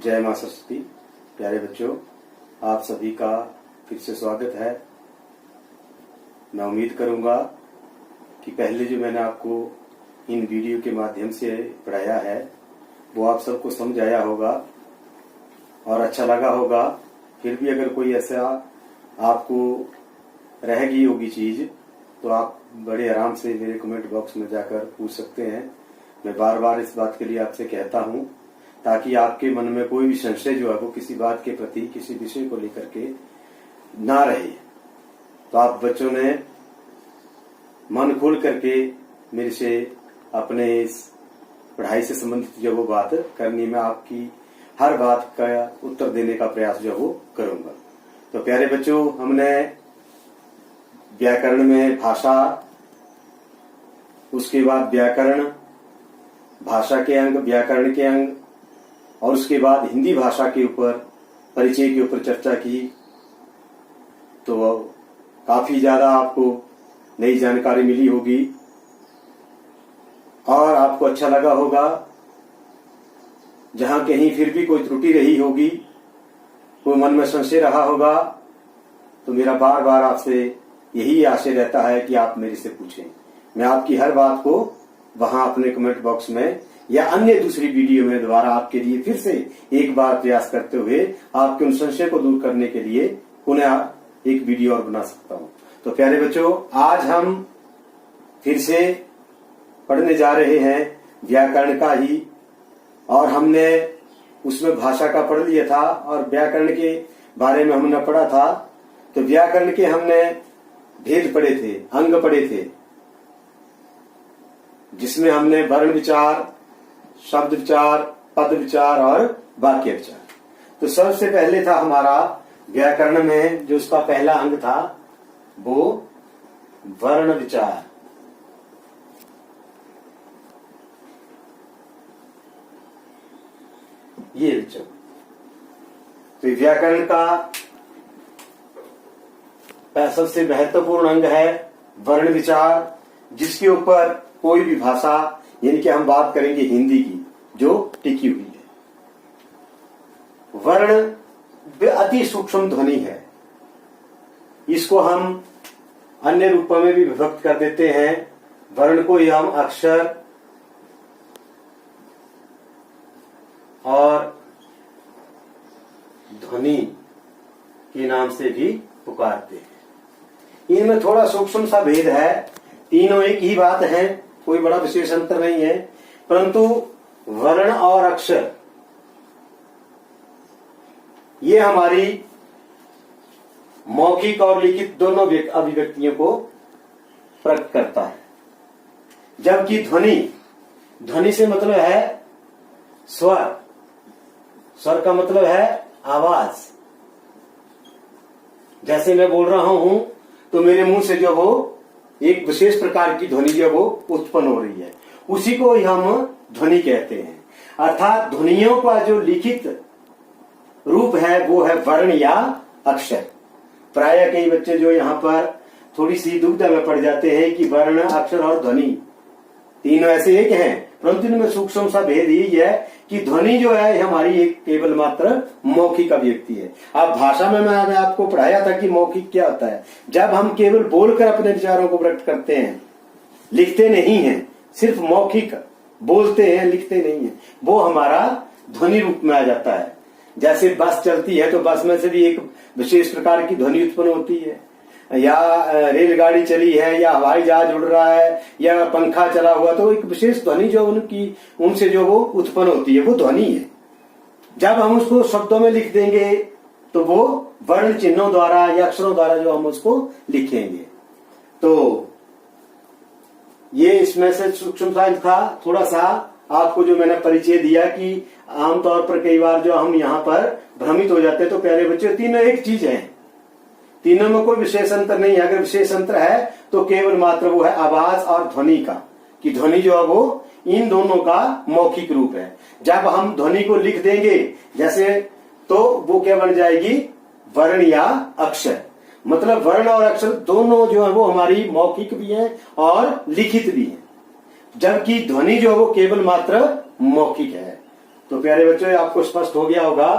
जय मां सरस्वती। प्यारे बच्चों, आप सभी का फिर से स्वागत है। मैं उम्मीद करूंगा कि पहले जो मैंने आपको इन वीडियो के माध्यम से पढ़ाया है वो आप सबको समझ आया होगा और अच्छा लगा होगा। फिर भी अगर कोई ऐसा आपको रह गई होगी चीज तो आप बड़े आराम से मेरे कमेंट बॉक्स में जाकर पूछ सकते हैं। मैं बार बार इस बात के लिए आपसे कहता हूं ताकि आपके मन में कोई भी संशय जो है वो किसी बात के प्रति, किसी विषय को लेकर के ना रहे। तो आप बच्चों ने मन खोल करके मेरे से अपने इस पढ़ाई से संबंधित जो वो बात करनी, मैं आपकी हर बात का उत्तर देने का प्रयास जो वो करूंगा। तो प्यारे बच्चों, हमने व्याकरण में भाषा, उसके बाद व्याकरण, भाषा के अंग, व्याकरण के अंग और उसके बाद हिंदी भाषा के ऊपर परिचय के ऊपर चर्चा की। तो काफी ज्यादा आपको नई जानकारी मिली होगी और आपको अच्छा लगा होगा। जहां कहीं फिर भी कोई त्रुटि रही होगी, कोई मन में संशय रहा होगा, तो मेरा बार बार आपसे यही आशय रहता है कि आप मेरे से पूछें। मैं आपकी हर बात को वहां अपने कमेंट बॉक्स में या अन्य दूसरी वीडियो में दोबारा आपके लिए फिर से एक बार प्रयास करते हुए आपके उन संशय को दूर करने के लिए पुनः एक वीडियो और बना सकता हूं। तो प्यारे बच्चों, आज हम फिर से पढ़ने जा रहे हैं व्याकरण का ही, और हमने उसमें भाषा का पढ़ लिया था और व्याकरण के बारे में हमने पढ़ा था। तो व्याकरण के हमने भेद पढ़े थे, अंग पढ़े थे, जिसमें हमने वर्ण विचार, शब्द विचार, पद विचार और वाक्य विचार। तो सबसे पहले था हमारा व्याकरण में जो उसका पहला अंग था वो वर्ण विचार। ये बच्चों, तो व्याकरण का सबसे महत्वपूर्ण अंग है वर्ण विचार, जिसके ऊपर कोई भी भाषा, यानी कि हम बात करेंगे हिंदी की, जो टिकी हुई है। वर्ण अति सूक्ष्म ध्वनि है। इसको हम अन्य रूपों में भी विभक्त कर देते हैं। वर्ण को ही हम अक्षर और ध्वनि के नाम से भी पुकारते हैं। इनमें थोड़ा सूक्ष्म सा भेद है, तीनों एक ही बात है, कोई बड़ा विशेष अंतर नहीं है, परंतु वर्ण और अक्षर ये हमारी मौखिक और लिखित दोनों अभिव्यक्तियों को प्रकट करता है। जबकि ध्वनि से मतलब है स्वर, स्वर का मतलब है आवाज। जैसे मैं बोल रहा हूं तो मेरे मुंह से जो वो एक विशेष प्रकार की ध्वनि जो वो उत्पन्न हो रही है, उसी को ही हम ध्वनि कहते हैं। अर्थात ध्वनियों का जो लिखित रूप है वो है वर्ण या अक्षर। प्राय कई बच्चे जो यहाँ पर थोड़ी सी दुविधा में पड़ जाते हैं कि वर्ण, अक्षर और ध्वनि तीनों ऐसे एक हैं, परंतु इनमें सूक्ष्म सा भेद यही है कि ध्वनि जो है हमारी एक केवल मात्र मौखिक अभिव्यक्ति है। अब भाषा में मैंने आपको पढ़ाया था कि मौखिक क्या होता है। जब हम केवल बोलकर अपने विचारों को प्रकट करते हैं, लिखते नहीं हैं, सिर्फ मौखिक बोलते हैं, लिखते नहीं हैं, वो हमारा ध्वनि रूप में आ जाता है। जैसे बस चलती है तो बस में से भी एक विशेष प्रकार की ध्वनि उत्पन्न होती है, या रेलगाड़ी चली है, या हवाई जहाज उड़ रहा है, या पंखा चला हुआ, तो एक विशेष ध्वनि जो उनसे जो वो उत्पन्न होती है वो ध्वनि है। जब हम उसको शब्दों में लिख देंगे तो वो वर्ण चिन्हों द्वारा या अक्षरों द्वारा जो हम उसको लिखेंगे। तो ये इसमें से सूक्ष्म साइंस था। थोड़ा सा आपको जो मैंने परिचय दिया कि आमतौर पर कई बार जो हम यहाँ पर भ्रमित हो जाते हैं। तो प्यारे बच्चों, तीनों एक चीज है, तीनों में कोई विशेष अंतर नहीं है। अगर विशेष अंतर है तो केवल मात्र वो है आवाज और ध्वनि का, कि ध्वनि जो है वो इन दोनों का मौखिक रूप है। जब हम ध्वनि को लिख देंगे जैसे, तो वो क्या बन जाएगी, वर्ण या अक्षर। मतलब वर्ण और अक्षर दोनों जो है वो हमारी मौखिक भी है और लिखित भी है, जबकि ध्वनि जो है वो केवल मात्र मौखिक है। तो प्यारे बच्चों, ये आपको स्पष्ट हो गया होगा।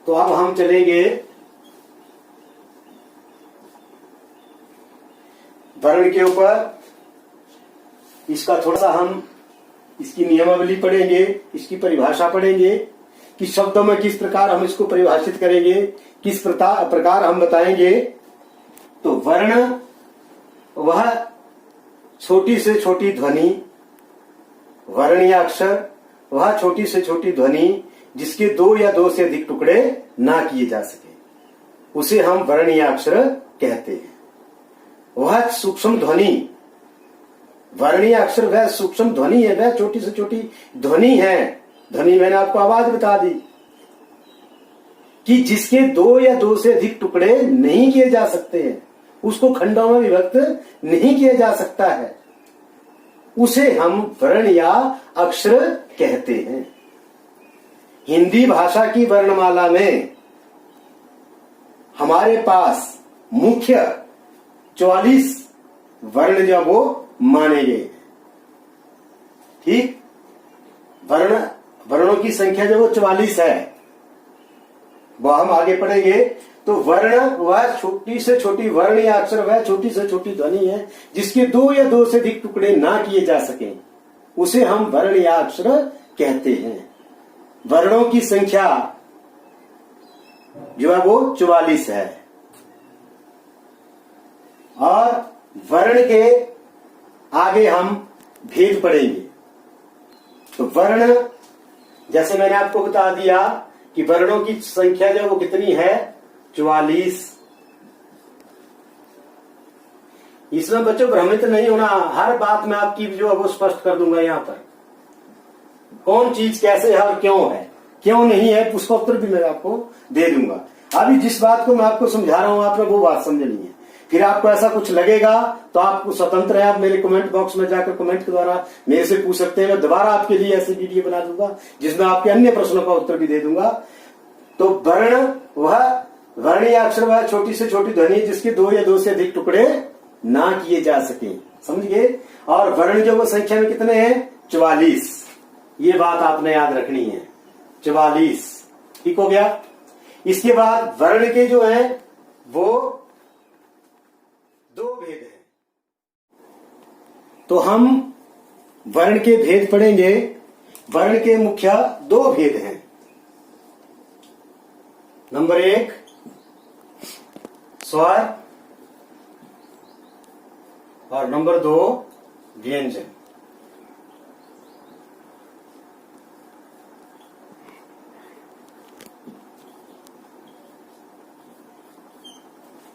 तो अब हम चलेंगे वर्ण के ऊपर। इसका थोड़ा सा हम इसकी नियमावली पढ़ेंगे, इसकी परिभाषा पढ़ेंगे कि शब्दों में किस प्रकार हम इसको परिभाषित करेंगे, किस प्रकार हम बताएंगे। तो वर्ण वह छोटी से छोटी ध्वनि, वर्ण या अक्षर वह छोटी से छोटी ध्वनि जिसके दो या दो से अधिक टुकड़े ना किए जा सके, उसे हम वर्ण या अक्षर कहते हैं। वह सूक्ष्म ध्वनि, वर्ण या अक्षर वह सूक्ष्म ध्वनि है, वह छोटी से छोटी ध्वनि है। ध्वनि मैंने आपको आवाज बता दी कि जिसके दो या दो से अधिक टुकड़े नहीं किए जा सकते हैं, उसको खंडों में विभक्त नहीं किया जा सकता है, उसे हम वर्ण या अक्षर कहते हैं। हिंदी भाषा की वर्णमाला में हमारे पास मुख्य 44 वर्ण जो वो माने गए। ठीक, वर्णों की संख्या जो वो 44 है, वो हम आगे पढ़ेंगे। तो वर्ण वह छोटी से छोटी, वर्ण या अक्षर वह छोटी से छोटी ध्वनि है जिसके दो या दो से अधिक टुकड़े ना किए जा सके, उसे हम वर्ण या अक्षर कहते हैं। वर्णों की संख्या जो है वो 44 है। और वर्ण के आगे हम भेद पढ़ेंगे। तो वर्ण, जैसे मैंने आपको बता दिया कि वर्णों की संख्या जो वो कितनी है, 44। इसमें बच्चों भ्रमित नहीं होना, हर बात में आपकी जो है वो स्पष्ट कर दूंगा। यहां पर कौन चीज कैसे है और क्यों है, क्यों नहीं है, उसका उत्तर भी मैं आपको दे दूंगा। अभी जिस बात को मैं आपको समझा रहा हूं, आपने वो बात समझनी है। फिर आपको ऐसा कुछ लगेगा तो आपको स्वतंत्र है, आप मेरे कमेंट बॉक्स में जाकर कमेंट के द्वारा मेरे से पूछ सकते हैं। मैं दोबारा आपके लिए ऐसी वीडियो बना दूंगा जिसमें आपके अन्य प्रश्नों का उत्तर भी दे दूंगा। तो वर्ण या अक्षर वह छोटी से छोटी ध्वनि जिसके दो या दो से अधिक टुकड़े ना किए जा सके, समझ गए। और वर्ण जो वो संख्या में कितने हैं, 44। ये बात आपने याद रखनी है, 44। ठीक हो गया। इसके बाद वर्ण के जो है वो दो भेद हैं। तो हम वर्ण के भेद पढ़ेंगे। वर्ण के मुख्य दो भेद हैं। नंबर 1 स्वर और नंबर 2 व्यंजन।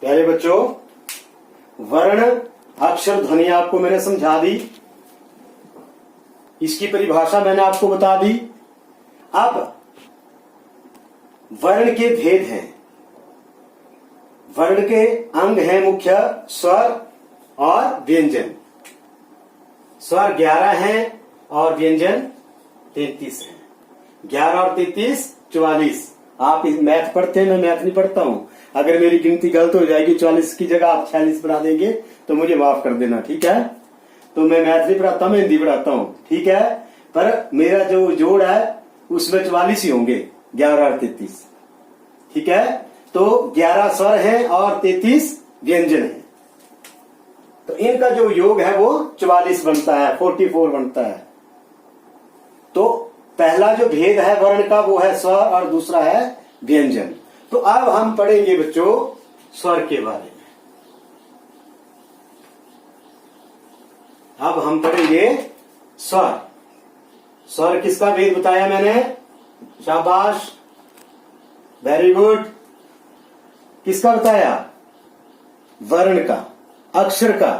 प्यारे बच्चों, वर्ण अक्षर ध्वनि आपको मैंने समझा दी, इसकी परिभाषा मैंने आपको बता दी। अब वर्ण के भेद हैं। वर्ण के अंग हैं मुख्य स्वर और व्यंजन। स्वर 11 हैं और व्यंजन 33 हैं। 11 और 33 44। आप मैथ पढ़ते हैं, मैं मैथ नहीं पढ़ता हूं। अगर मेरी गिनती गलत हो जाएगी, 44 की जगह आप 46 बना देंगे तो मुझे माफ कर देना, ठीक है। तो मैं मैथ नहीं पढ़ाता, मैं हिंदी पढ़ाता हूं, ठीक है। पर मेरा जो जोड़ है उसमें 44 ही होंगे, 11 और 33, ठीक है। तो 11 स्वर हैं और 33 व्यंजन हैं। तो इनका जो योग है वो 44 बनता है, 44 बनता है। तो पहला जो भेद है वर्ण का वो है स्वर और दूसरा है व्यंजन। तो अब हम पढ़ेंगे बच्चों स्वर के बारे में। अब हम पढ़ेंगे स्वर। स्वर किसका भेद बताया मैंने, शाबाश, वेरी गुड। किसका बताया, वर्ण का, अक्षर का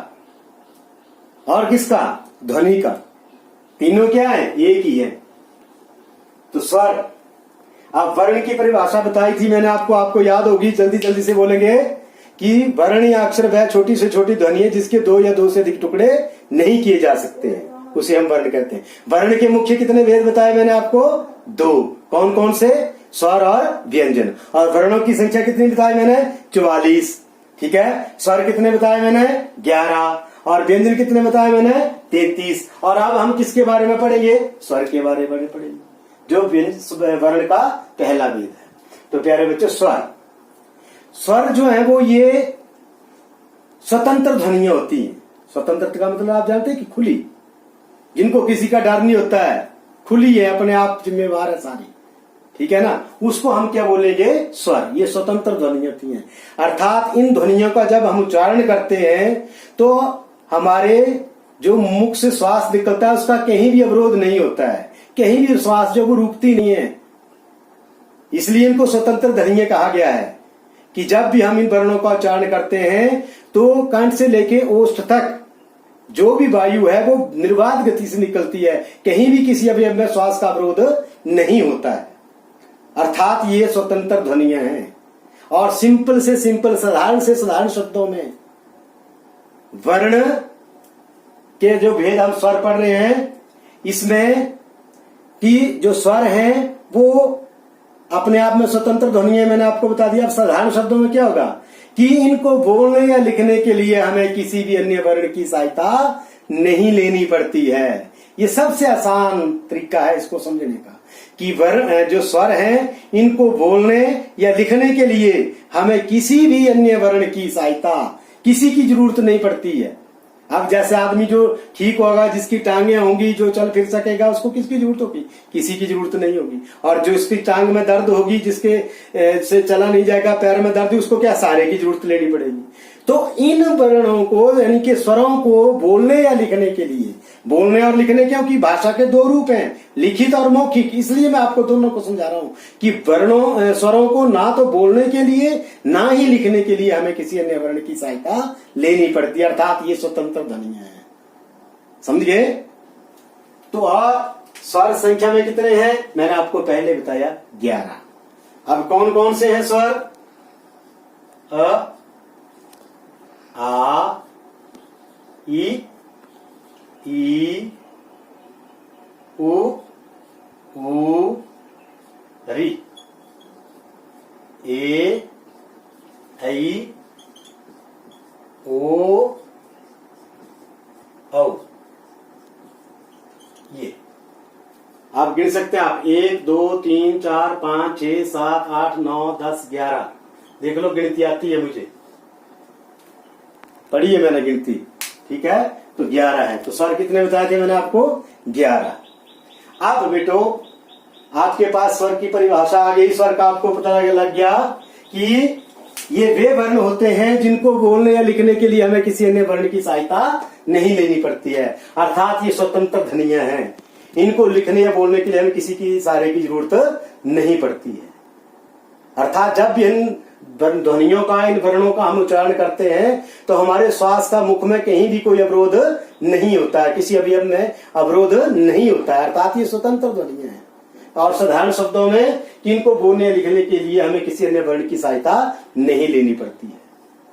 और किसका, ध्वनि का। तीनों क्या है, एक ही है। तो स्वर, अब वर्ण की परिभाषा बताई थी मैंने आपको याद होगी, जल्दी जल्दी से बोलेंगे कि वर्ण या अक्षर वह छोटी से छोटी ध्वनि है जिसके दो या दो से अधिक टुकड़े नहीं किए जा सकते हैं, उसे हम वर्ण कहते हैं। वर्ण के मुख्य कितने भेद बताए मैंने आपको, 2। कौन कौन से, स्वर और व्यंजन। और वर्णों की संख्या कितनी बताई मैंने, 44, ठीक है। स्वर कितने बताए मैंने, 11। और व्यंजन कितने बताए मैंने? 33। और अब हम किसके बारे में पढ़ेंगे? स्वर के बारे में पढ़ेंगे, जो वर्ण का पहला भेद है। तो प्यारे बच्चों, स्वर जो है वो ये स्वतंत्र ध्वनियां होती हैं। स्वतंत्रता का मतलब आप जानते हैं कि खुली, जिनको किसी का डर नहीं होता है, खुली है, अपने आप जिम्मेवार है सारी, ठीक है ना, उसको हम क्या बोलेंगे? स्वर। ये स्वतंत्र ध्वनियां होती हैं। अर्थात इन ध्वनियों का जब हम उच्चारण करते हैं तो हमारे जो मुख से श्वास निकलता है उसका कहीं भी अवरोध नहीं होता है, कहीं भी श्वास जो वो रुकती नहीं है। इसलिए इनको स्वतंत्र ध्वनियां कहा गया है कि जब भी हम इन वर्णों का उच्चारण करते हैं तो कंठ से लेके ओष्ठ तक जो भी वायु है वो निर्बाध गति से निकलती है, कहीं भी किसी अवयव में श्वास का अवरोध नहीं होता है। अर्थात ये स्वतंत्र ध्वनियां हैं। और सिंपल से सिंपल, साधारण से साधारण शब्दों में वर्ण के जो भेद हम स्वर पढ़ रहे हैं, इसमें कि जो स्वर हैं वो अपने आप में स्वतंत्र ध्वनियां, मैंने आपको बता दिया। अब साधारण शब्दों में क्या होगा कि इनको बोलने या लिखने के लिए हमें किसी भी अन्य वर्ण की सहायता नहीं लेनी पड़ती है। ये सबसे आसान तरीका है इसको समझने का कि वर्ण जो स्वर हैं इनको बोलने या लिखने के लिए हमें किसी भी अन्य वर्ण की सहायता, किसी की जरूरत नहीं पड़ती है। अब जैसे आदमी जो ठीक होगा, जिसकी टांगे होंगी, जो चल फिर सकेगा, उसको किसकी जरूरत होगी? किसी की जरूरत नहीं होगी। और जो इसकी टांग में दर्द होगी, जिसके से चला नहीं जाएगा, पैर में दर्द, उसको क्या सहारे की जरूरत लेनी पड़ेगी? तो इन वर्णों को यानी कि स्वरों को बोलने या लिखने के लिए, बोलने और लिखने क्योंकि भाषा के दो रूप हैं, लिखित और मौखिक, इसलिए मैं आपको दोनों को समझा रहा हूं कि वर्णों स्वरों को ना तो बोलने के लिए ना ही लिखने के लिए हमें किसी अन्य वर्ण की सहायता लेनी पड़ती है। अर्थात ये स्वतंत्र ध्वनियां हैं। समझ गए? तो आप स्वर संख्या में कितने हैं? मैंने आपको पहले बताया 11। अब कौन कौन से हैं स्वर? अ, आ, ई, उ, री, ए, ऐ, ओ, औ। ये आप गिन सकते हैं। आप 1 2 3 4 5 6 7 8 9 10 11 देख लो, गिनती आती है मुझे, पढ़ी है मैंने गिनती, ठीक है? तो 11 है। तो स्वर कितने बताए थे मैंने आपको? 11। अब बेटो आपके पास स्वर की परिभाषा आ गई। स्वर का आपको पता लग गया कि ये वे वर्ण होते हैं जिनको बोलने या लिखने के लिए हमें किसी अन्य वर्ण की सहायता नहीं लेनी पड़ती है। अर्थात ये स्वतंत्र ध्वनियां हैं, इनको लिखने या बोलने के लिए हमें किसी की सहारे की जरूरत नहीं पड़ती है। अर्थात जब भी इन ध्वनियों का, इन वर्णों का हम उच्चारण करते हैं तो हमारे श्वास का मुख में कहीं भी कोई अवरोध नहीं होता है, किसी अवयव में अवरोध नहीं होता है। अर्थात ये स्वतंत्र ध्वनियां हैं। और साधारण शब्दों में कि इनको बोलने या लिखने के लिए हमें किसी अन्य वर्ण की सहायता नहीं लेनी पड़ती है।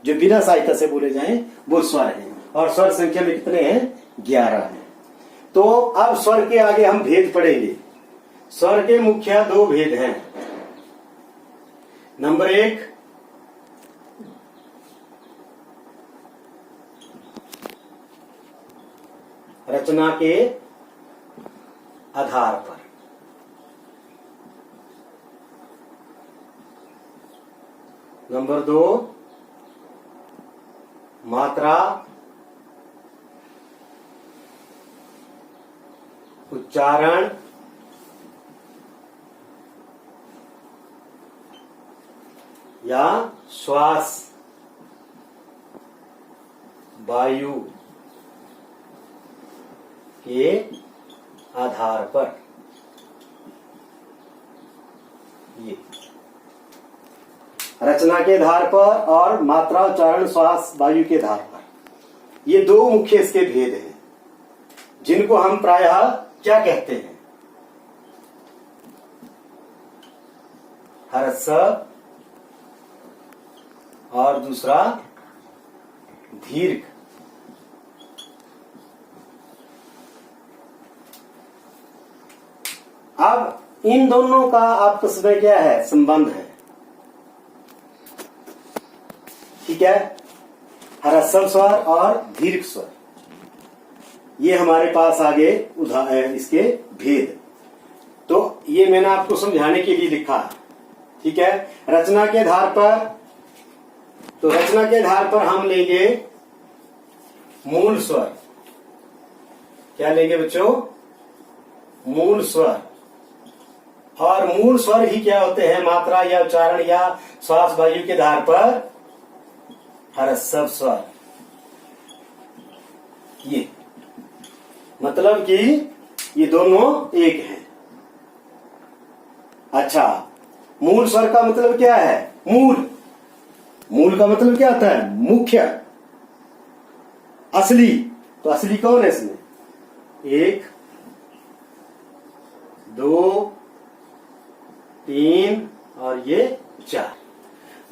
जो बिना सहायता से बोले जाएं वो स्वर हैं। और स्वर संख्या में कितने हैं? 11 हैं। तो अब स्वर के आगे हम भेद पढ़ेंगे। स्वर के मुख्य 2 भेद हैं। नंबर 1, रचना के आधार पर। नंबर 2, मात्रा, उच्चारण, या श्वास, वायु के आधार पर। ये रचना के आधार पर और मात्रा, उच्चारण, श्वास, वायु के आधार पर। ये 2 मुख्य इसके भेद हैं जिनको हम प्रायः क्या कहते हैं? ह्रस्व और दूसरा दीर्घ। अब इन दोनों का आपस में क्या है? संबंध है, ठीक है? ह्रस्व स्वर और दीर्घ स्वर। ये हमारे पास आगे इसके भेद। तो ये मैंने आपको समझाने के लिए लिखा, ठीक है। रचना के आधार पर, तो रचना के आधार पर हम लेंगे मूल स्वर। क्या लेंगे बच्चों? मूल स्वर। और मूल स्वर ही क्या होते हैं? मात्रा या उच्चारण या श्वास वायु के आधार पर ह्रस्व स्वर। ये मतलब कि ये दोनों एक हैं। अच्छा, मूल स्वर का मतलब क्या है? मूल। मूल का मतलब क्या होता है? मुख्य, असली। तो असली कौन है इसमें? 1 2 3 और ये 4।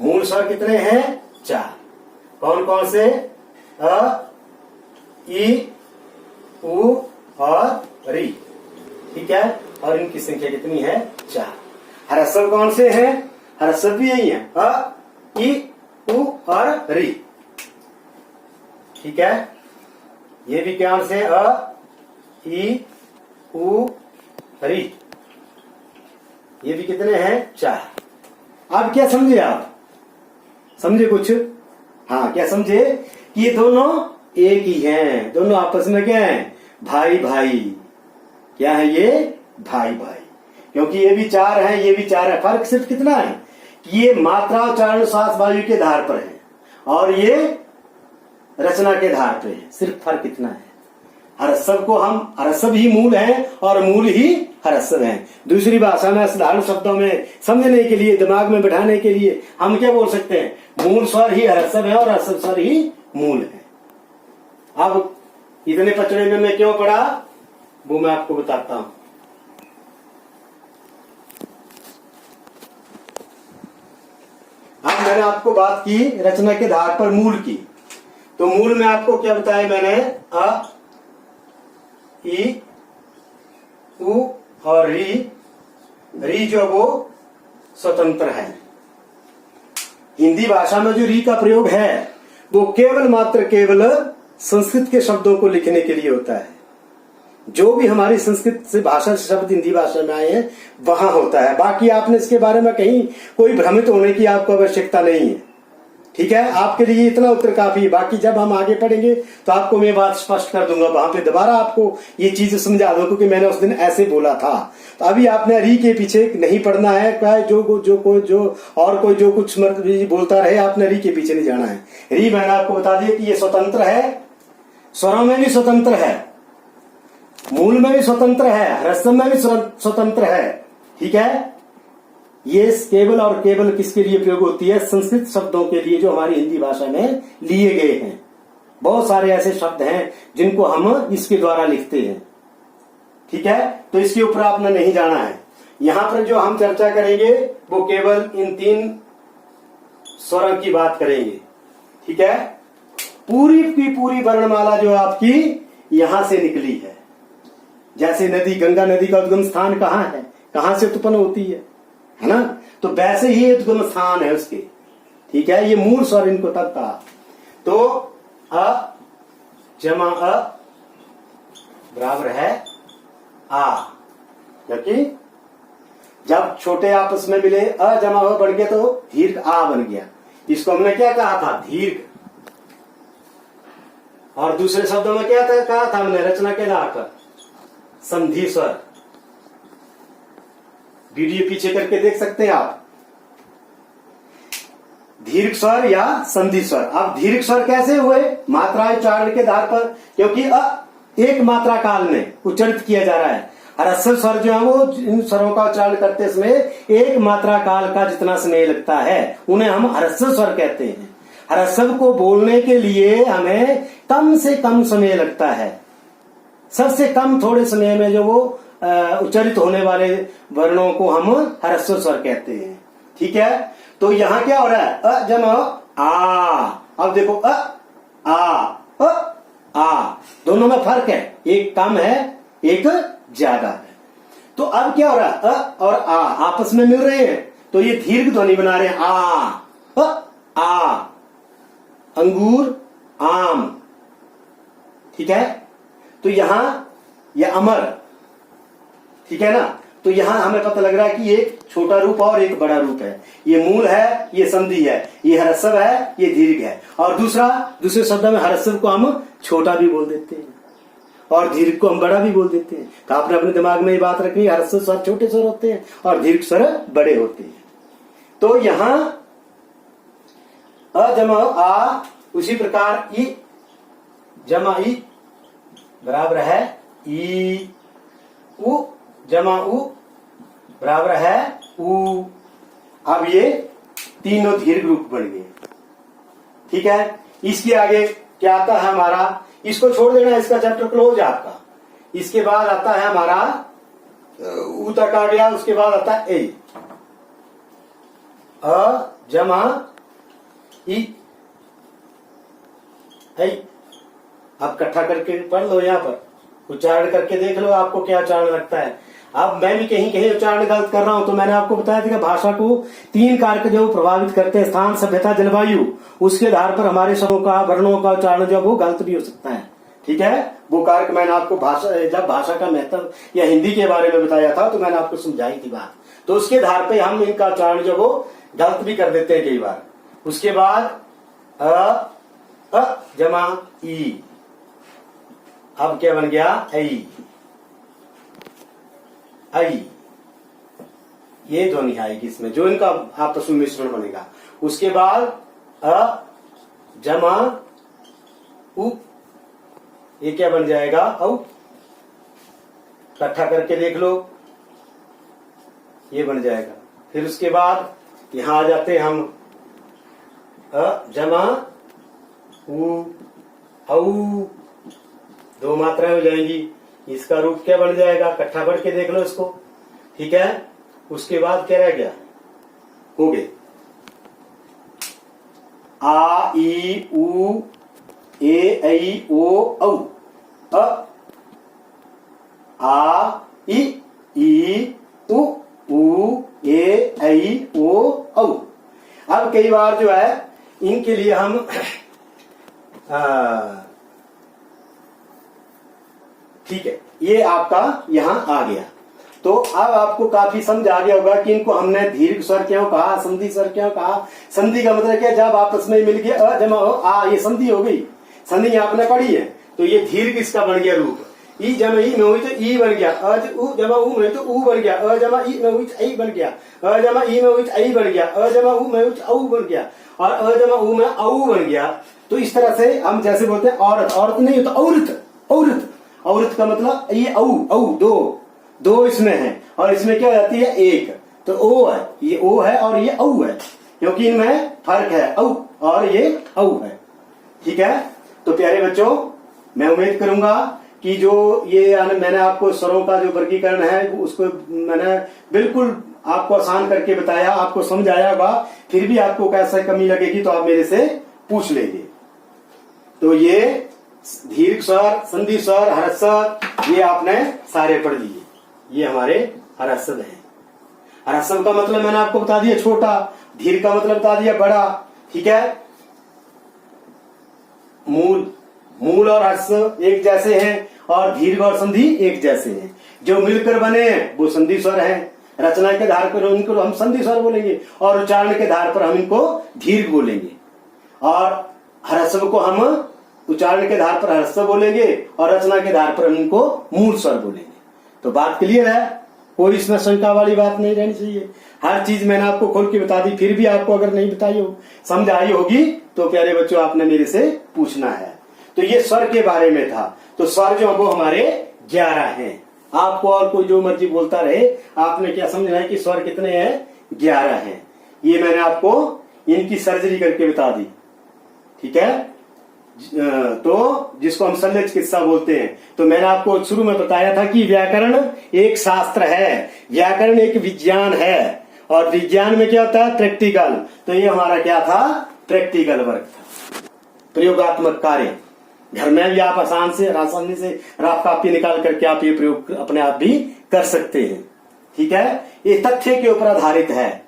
मूल स्वर कितने हैं? 4। कौन कौन से? अ, ई, उ और री, ठीक है। और इनकी संख्या कितनी है? 4। ह्रस्व कौन से हैं? ह्रस्व भी यही है, अ, ई, उ और री, ठीक है। ये भी क्या से? अ, ई, उ, री। ये भी कितने हैं? 4। अब क्या समझे आप? समझे कुछ? हाँ, क्या समझे? कि ये दोनों एक ही हैं, दोनों आपस में क्या है? भाई भाई। क्या है ये? भाई भाई। क्योंकि ये भी 4 है, ये भी 4 है। फर्क सिर्फ कितना है कि ये मात्रा उच्चारण श्वास वायु के आधार पर है और ये रचना के आधार पर है। सिर्फ फर्क इतना है। ह्रस्व को हम, ह्रस्व ही मूल है और मूल ही ह्रस्व है। दूसरी भाषा में साधारण शब्दों में समझने के लिए, दिमाग में बैठाने के लिए हम क्या बोल सकते हैं? मूल स्वर ही ह्रस्व है और ह्रस्व स्वर ही मूल है। अब इतने पचड़े में मैं क्यों पढ़ा वो मैं आपको बताता हूं। अब मैंने आपको बात की रचना के आधार पर मूल की। तो मूल में आपको क्या बताया मैंने? अ, ई, उ और री। री जो वो स्वतंत्र है। हिंदी भाषा में जो री का प्रयोग है वो केवल मात्र केवल संस्कृत के शब्दों को लिखने के लिए होता है। जो भी हमारी संस्कृत से भाषा से शब्द हिंदी भाषा में आए हैं वहां होता है। बाकी आपने इसके बारे में कहीं कोई भ्रमित होने की आपको आवश्यकता नहीं है, ठीक है। आपके लिए इतना उत्तर काफी है। बाकी जब हम आगे पढ़ेंगे तो आपको मैं बात स्पष्ट कर दूंगा, वहां पे दोबारा आपको ये चीजें समझा दूंगा क्योंकि मैंने उस दिन ऐसे बोला था। तो अभी आपने री के पीछे नहीं पढ़ना है। क्या जो और कोई जो कुछ बोलता रहे, आपने री के पीछे नहीं जाना है। री मैंने आपको बता दिया कि ये स्वतंत्र है, स्वरों में भी स्वतंत्र है, मूल में भी स्वतंत्र है, ह्रस्व में भी स्वतंत्र है, ठीक है। ये केवल और केवल किसके लिए प्रयोग होती है? संस्कृत शब्दों के लिए जो हमारी हिंदी भाषा में लिए गए हैं। बहुत सारे ऐसे शब्द हैं जिनको हम इसके द्वारा लिखते हैं, ठीक है। तो इसके ऊपर आपने नहीं जाना है। यहां पर जो हम चर्चा करेंगे वो केवल इन 3 स्वरों की बात करेंगे, ठीक है। पूरी की पूरी वर्णमाला जो आपकी यहां से निकली है। जैसे नदी, गंगा नदी का उद्गम स्थान कहाँ है? कहां से उत्पन्न होती है ना? तो वैसे ही उद्गम स्थान है उसके, ठीक है। ये मूल स्वर इनको तब कहा। तो अ जमा अ बराबर है आ, क्योंकि जब छोटे आपस में मिले अ जमा अ बन गया तो दीर्घ आ बन गया। इसको हमने क्या कहा था? दीर्घ। और दूसरे शब्दों में क्या कहा था हमने? रचना के आधार पर संधि स्वर। वीडियो पीछे करके देख सकते हैं आप। दीर्घ स्वर या संधि स्वर। अब दीर्घ स्वर कैसे हुए? मात्रा उच्चारण के आधार पर, क्योंकि एक मात्रा काल में उच्चारित किया जा रहा है। ह्रस्व स्वर जो है वो इन स्वरों का उच्चारण करते समय एक मात्रा काल का जितना समय लगता है उन्हें हम ह्रस्व स्वर कहते हैं। ह्रस्व को बोलने के लिए हमें कम से कम समय लगता है। सबसे कम थोड़े समय में जो वो उच्चारित होने वाले वर्णों को हम ह्रस्व स्वर कहते हैं, ठीक है। तो यहां क्या हो रहा है? अ जमा आ। अब देखो अ आ, दोनों में फर्क है, एक कम है एक ज्यादा है। तो अब क्या हो रहा है? अ और आ आपस में मिल रहे हैं तो ये दीर्घ ध्वनि बना रहे हैं। आ, अंगूर, आम, ठीक है। तो यहाँ ये अमर, ठीक है ना। तो यहाँ हमें पता लग रहा है कि एक छोटा रूप और एक बड़ा रूप है। ये मूल है, ये संधि है, ये ह्रस्व है, ये दीर्घ है। और दूसरे शब्द में ह्रस्व को हम छोटा भी बोल देते हैं और दीर्घ को हम बड़ा भी बोल देते हैं। तो आपने अपने दिमाग में ये बात रखनी, ह्रस्व स्वर छोटे स्वर होते हैं और दीर्घ स्वर बड़े होते हैं। तो यहाँ अ जमा आ, उसी प्रकार ई जमा ई बराबर है ई, उ जमा उ बराबर है उ। अब ये तीनों दीर्घ रूप बन गए, ठीक है। इसके आगे क्या आता है हमारा, इसको छोड़ देना, इसका चैप्टर क्लोज है आपका। इसके बाद आता है हमारा उ तक आ गया, उसके बाद आता है ए, अ जमा ई ऐ। आप इकट्ठा करके पढ़ लो, यहाँ पर उच्चारण करके देख लो आपको क्या उच्चारण लगता है। अब मैं भी कहीं कहीं उच्चारण गलत कर रहा हूं, तो मैंने आपको बताया था कि भाषा को 3 कारक जो प्रभावित करते हैं, स्थान, सभ्यता, जलवायु, उसके आधार पर हमारे शब्दों का, वर्णों का उच्चारण जो वो गलत भी हो सकता है, ठीक है। वो कारक मैंने आपको जब भाषा का महत्व या हिंदी के बारे में बताया था तो मैंने आपको समझाई थी बात। तो उसके आधार पर हम इनका उच्चारण जो वो गलत भी कर देते हैं कई बार। उसके बाद अ जमा ई, अब क्या बन गया ऐ, आई। ये ध्वनि आएगी इसमें, जो इनका आपस में मिश्रण बनेगा। उसके बाद अ जमा उ, ये क्या बन जाएगा औ। इकट्ठा करके देख लो, ये बन जाएगा। फिर उसके बाद यहां आ जाते हैं हम अ जमा उ औ, 2 मात्राएं हो जाएंगी। इसका रूप क्या बन जाएगा, इकट्ठा पढ़ के देख लो इसको, ठीक है। उसके बाद क्या रह गया, हो गए आ ई उ ए ऐ ओ औ, अ आ ई उ ए ऐ ओ औ। अब कई बार जो है इनके लिए हम ठीक है, ये आपका यहां आ गया। तो अब आपको काफी समझ आ गया होगा कि इनको हमने दीर्घ स्वर क्यों कहा, संधि स्वर क्यों कहा। संधि का मतलब क्या, जब आपस में मिल गया अ जमा हो आ, ये संधि हो गई। संधि आपने पढ़ी है, तो ये दीर्घ इसका बन गया रूप। ई जमा ई में हुई तो ई बन गया, अ उ जमा उ में तो उ बन गया, अ जमा ई में हुई तो ऐ बन गया, अ जमा ई में हुई तो ऐ बन गया, अ जमा उ में हुई तो औ बन गया, और अ जमा उ में औ बन गया। तो इस तरह से हम जैसे बोलते हैं औरत, औरत नहीं होता औरत, औरत। औरत का मतलब ये औ दो इसमें है, और इसमें क्या हो जाती है एक, तो ओ है, ये ओ है और ये औ है, क्योंकि इनमें फर्क है, औ और ये औ है, ठीक है। तो प्यारे बच्चों, मैं उम्मीद करूंगा कि जो ये मैंने आपको स्वरों का जो वर्गीकरण है उसको मैंने बिल्कुल आपको आसान करके बताया, आपको समझ आया होगा। फिर भी आपको कैसा कमी लगेगी तो आप मेरे से पूछ लेंगे। तो ये दीर्घ स्वर, संधि स्वर, ह्रस्व, ये आपने सारे पढ़ लिए। ये हमारे ह्रस्व हैं। ह्रस्व का मतलब मैंने आपको बता दिया छोटा, दीर्घ का मतलब बता दिया बड़ा, ठीक है। मूल और ह्रस्व एक जैसे हैं और दीर्घ और संधि एक जैसे हैं। जो मिलकर बने हैं वो संधि स्वर हैं। रचना के आधार पर इनको हम संधि स्वर बोलेंगे और उच्चारण के आधार पर हम इनको दीर्घ बोलेंगे, और ह्रस्व को हम उच्चारण के आधार पर ह्रस्व बोलेंगे और रचना के आधार पर हम इनको मूल स्वर बोलेंगे। तो बात क्लियर है, कोई इसमें शंका वाली बात नहीं रहनी चाहिए। हर चीज मैंने आपको खोल के बता दी, फिर भी आपको अगर नहीं बताई हो, समझ आई होगी, तो प्यारे बच्चों आपने मेरे से पूछना है। तो ये स्वर के बारे में था। तो स्वर जो वो हमारे 11 हैं। आपको और कोई जो मर्जी बोलता रहे, आपने क्या समझना है कि स्वर कितने हैं, 11 हैं। ये मैंने आपको इनकी सर्जरी करके बता दी, ठीक है। तो जिसको हम शल्य चिकित्सा बोलते हैं। तो मैंने आपको शुरू में बताया था कि व्याकरण एक शास्त्र है, व्याकरण एक विज्ञान है, और विज्ञान में क्या होता है, प्रैक्टिकल। तो ये हमारा क्या था, प्रैक्टिकल वर्क था, प्रयोगात्मक कार्य। घर में भी आप आसानी से राफ कापी निकाल करके आप ये प्रयोग अपने आप भी कर सकते हैं, ठीक है। ये तथ्य के ऊपर आधारित है,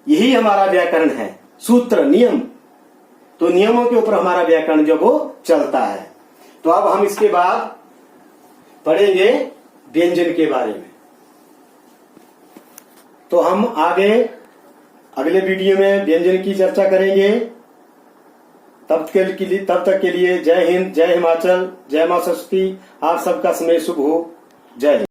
यही हमारा व्याकरण है, सूत्र नियम। तो नियमों के ऊपर हमारा व्याकरण जो वो चलता है। तो अब हम इसके बाद पढ़ेंगे व्यंजन के बारे में। तो हम आगे अगले वीडियो में व्यंजन की चर्चा करेंगे। तब तक के लिए जय हिंद, जय हिमाचल, जय मां सरस्वती। आप सबका समय शुभ हो। जय हिंद।